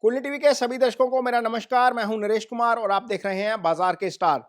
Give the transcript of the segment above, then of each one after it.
कुलनी TV के सभी दर्शकों को मेरा नमस्कार। मैं हूं नरेश कुमार और आप देख रहे हैं बाजार के स्टार।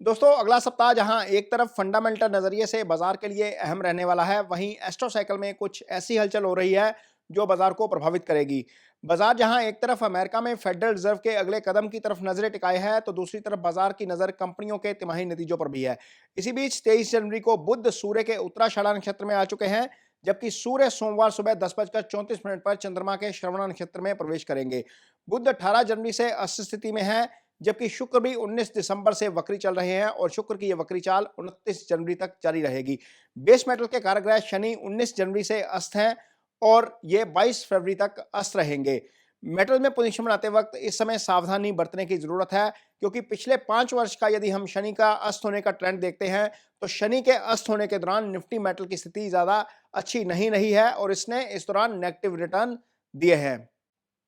दोस्तों, अगला सप्ताह जहां एक तरफ फंडामेंटल नजरिए से बाजार के लिए अहम रहने वाला है, वहीं एस्ट्रो साइकिल में कुछ ऐसी हलचल हो रही है जो बाजार को प्रभावित करेगी। बाजार जहां एक तरफ अमेरिका में फेडरल रिजर्व के अगले कदम की तरफ नजरें टिकाए है, तो दूसरी तरफ बाजार की नजर कंपनियों के तिमाही नतीजों पर भी है। इसी बीच 23 जनवरी को बुध सूर्य के उत्तराषाढ़ा नक्षत्र में आ चुके हैं, जबकि सूर्य सोमवार सुबह 10:34 पर चंद्रमा के श्रवण नक्षत्र में प्रवेश करेंगे। बुध 18 जनवरी से अस्त स्थिति में है, जबकि शुक्र भी 19 दिसंबर से वक्री चल रहे हैं और शुक्र की यह वक्री चाल 29 जनवरी तक जारी रहेगी। बेस मेटल के कारक ग्रह शनि 19 जनवरी से अस्त हैं और ये 22 फरवरी तक अस्त रहेंगे। मेटल में पोजीशन बनाते वक्त इस समय सावधानी बरतने की जरूरत है, क्योंकि पिछले 5 वर्ष का यदि हम शनि का अस्त होने का ट्रेंड देखते हैं, तो शनि के अस्त होने के दौरान निफ्टी मेटल की स्थिति ज्यादा अच्छी नहीं रही है और इसने इस दौरान नेगेटिव रिटर्न दिए हैं।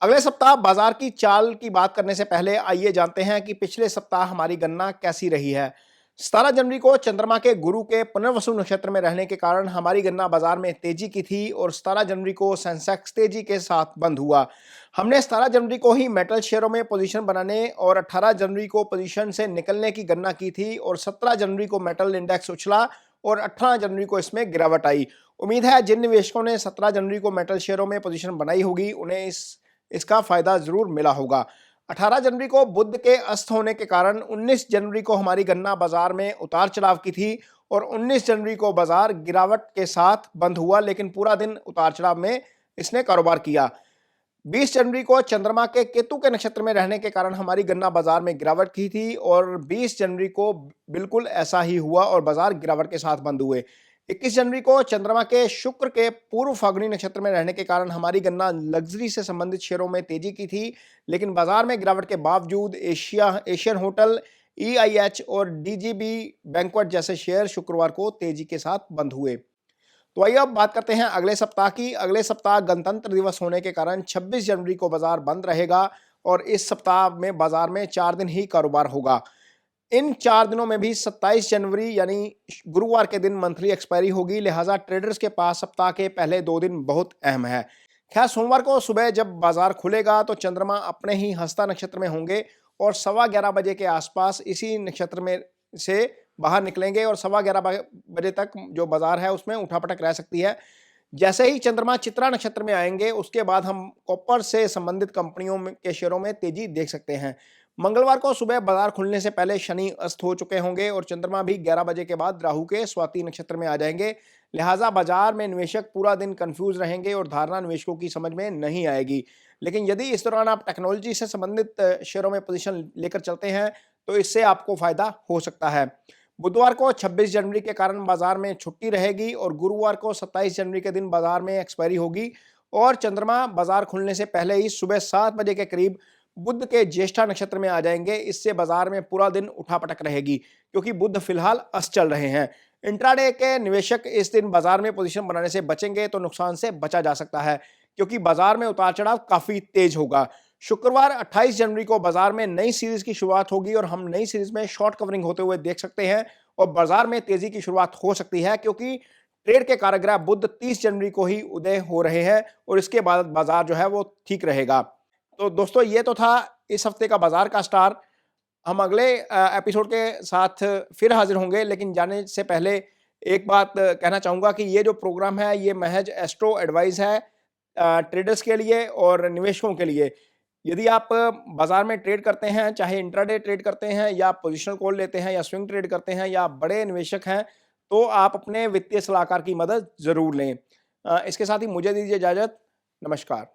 अगले सप्ताह बाजार की चाल की बात करने से पहले आइए जानते हैं कि पिछले सप्ताह हमारी गणना कैसी रही है। 17 जनवरी को चंद्रमा के गुरु के पुनर्वसु नक्षत्र में रहने के कारण हमारी गणना बाजार में तेजी की थी और 17 जनवरी को सेंसेक्स तेजी के साथ बंद हुआ। हमने 17 जनवरी को ही मेटल शेयरों में पोजीशन बनाने और 18 जनवरी को पोजीशन से निकलने की गणना की थी और 17 जनवरी को मेटल इंडेक्स उछला और 18 जनवरी को इसमें गिरावट आई। उम्मीद है जिन निवेशकों ने 17 जनवरी को मेटल शेयरों में पोजीशन बनाई होगी, उन्हें इसका फायदा जरूर मिला होगा। 18 जनवरी को बुध के अस्त होने के कारण 19 जनवरी को हमारी गणना बाजार में उतार चढ़ाव की थी और 19 जनवरी को बाजार गिरावट के साथ बंद हुआ, लेकिन पूरा दिन उतार चढ़ाव में इसने कारोबार किया। 20 जनवरी को चंद्रमा के केतु के नक्षत्र में रहने के कारण हमारी गणना बाजार में गिरावट की थी और 20 जनवरी को बिल्कुल ऐसा ही हुआ और बाजार गिरावट के साथ बंद हुए। 21 जनवरी को चंद्रमा के शुक्र के पूर्व फाल्गुनी नक्षत्र में रहने के कारण हमारी गणना लग्जरी से संबंधित शेयरों में तेजी की थी, लेकिन बाजार में गिरावट के बावजूद एशियन होटल, EIH और DGB बैंक्वेट जैसे शेयर शुक्रवार को तेजी के साथ बंद हुए। तो आइए अब बात करते हैं अगले सप्ताह की। अगले सप्ताह गणतंत्र दिवस होने के कारण 26 जनवरी को बाजार बंद रहेगा और इस सप्ताह में बाजार में 4 दिन ही कारोबार होगा। इन 4 दिनों में भी 27 जनवरी यानी गुरुवार के दिन मंथली एक्सपायरी होगी, लिहाजा ट्रेडर्स के पास सप्ताह के पहले 2 दिन बहुत अहम है। खैर, सोमवार को सुबह जब बाजार खुलेगा तो चंद्रमा अपने ही हस्ता नक्षत्र में होंगे और 11:15 बजे के आसपास इसी नक्षत्र में से बाहर निकलेंगे और 11:15 बजे तक जो बाजार है उसमें उठापटक रह सकती है। जैसे ही चंद्रमा चित्रा नक्षत्र में आएंगे, उसके बाद हम कॉपर से संबंधित कंपनियों के शेयरों में तेजी देख सकते हैं। मंगलवार को सुबह बाजार खुलने से पहले शनि अस्त हो चुके होंगे और चंद्रमा भी 11 बजे के बाद राहु के स्वाति नक्षत्र में आ जाएंगे, लिहाजा बाजार में निवेशक पूरा दिन कंफ्यूज रहेंगे और धारणा निवेशकों की समझ में नहीं आएगी। लेकिन यदि इस दौरान आप टेक्नोलॉजी से संबंधित शेयरों में पोजीशन लेकर चलते हैं, तो इससे आपको फायदा हो सकता है। बुधवार को 26 जनवरी के कारण बाजार में छुट्टी रहेगी और गुरुवार को 27 जनवरी के दिन बाजार में एक्सपायरी होगी और चंद्रमा बाजार खुलने से पहले ही सुबह 7 बजे के करीब बुध के ज्येष्ठा नक्षत्र में आ जाएंगे। इससे बाजार में पूरा दिन उठापटक रहेगी, क्योंकि बुध फिलहाल अस्त चल रहे हैं। इंट्राडे के निवेशक इस दिन बाजार में पोजीशन बनाने से बचेंगे तो नुकसान से बचा जा सकता है, क्योंकि बाजार में उतार चढ़ाव काफी तेज होगा। शुक्रवार 28 जनवरी को बाजार में नई सीरीज की शुरुआत होगी और हम नई सीरीज में शॉर्ट कवरिंग होते हुए देख सकते हैं और बाजार में तेजी की शुरुआत हो सकती है, क्योंकि ट्रेड के कारक ग्रह बुध 30 जनवरी को ही उदय हो रहे हैं और इसके बाद बाजार जो है वो ठीक रहेगा। तो दोस्तों, ये तो था इस हफ्ते का बाजार का स्टार। हम अगले एपिसोड के साथ फिर हाजिर होंगे, लेकिन जाने से पहले एक बात कहना चाहूँगा कि ये जो प्रोग्राम है ये महज एस्ट्रो एडवाइस है ट्रेडर्स के लिए और निवेशकों के लिए। यदि आप बाजार में ट्रेड करते हैं, चाहे इंट्राडे ट्रेड करते हैं या पोजिशनल कॉल लेते हैं या स्विंग ट्रेड करते हैं या बड़े निवेशक हैं, तो आप अपने वित्तीय सलाहकार की मदद ज़रूर लें। इसके साथ ही मुझे दीजिए इजाज़त। नमस्कार।